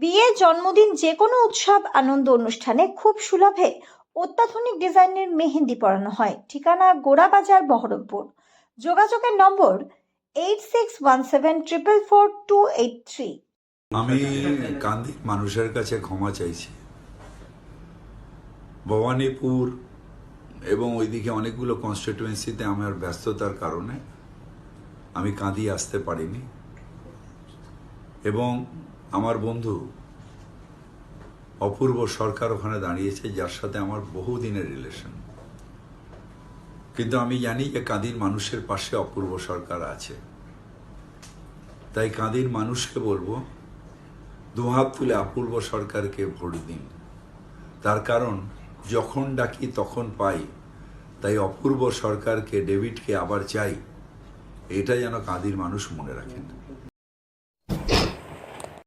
বিয়ে, জন্মদিন, যে কোনো উৎসব আনন্দ অনুষ্ঠানে খুব সুলভে অত্যাধুনিক ডিজাইনের মেহেন্দি পরানো হয়। ঠিকানা গোড়াবাজার, বহরমপুর। যোগাযোগের নম্বর 8617444283। আমি কান্দির মানুষের কাছে ক্ষমা চাইছি। ভবানীপুর এবং ওইদিকে অনেকগুলো কনস্টিটুয়েন্সিতে আমার ব্যস্ততার কারণে আমি কাঁদি আসতে পারিনি, এবং আমার বন্ধু অপূর্ব সরকার ওখানে দাঁড়িয়েছে, যার সাথে আমার বহুদিনের রিলেশন। কিন্তু আমি জানি যে কাঁদির মানুষের পাশে অপূর্ব সরকার আছে, তাই কাঁদির মানুষকে বলবো দুহাত তুলে অপূর্ব সরকারকে ভোট দিন। তার কারণ যখন ডাকি তখন পাই, তাই অপূর্ব সরকারকে, ডেভিডকে আবার চাই। এটা যেন কাঁদির মানুষ মনে রাখেন।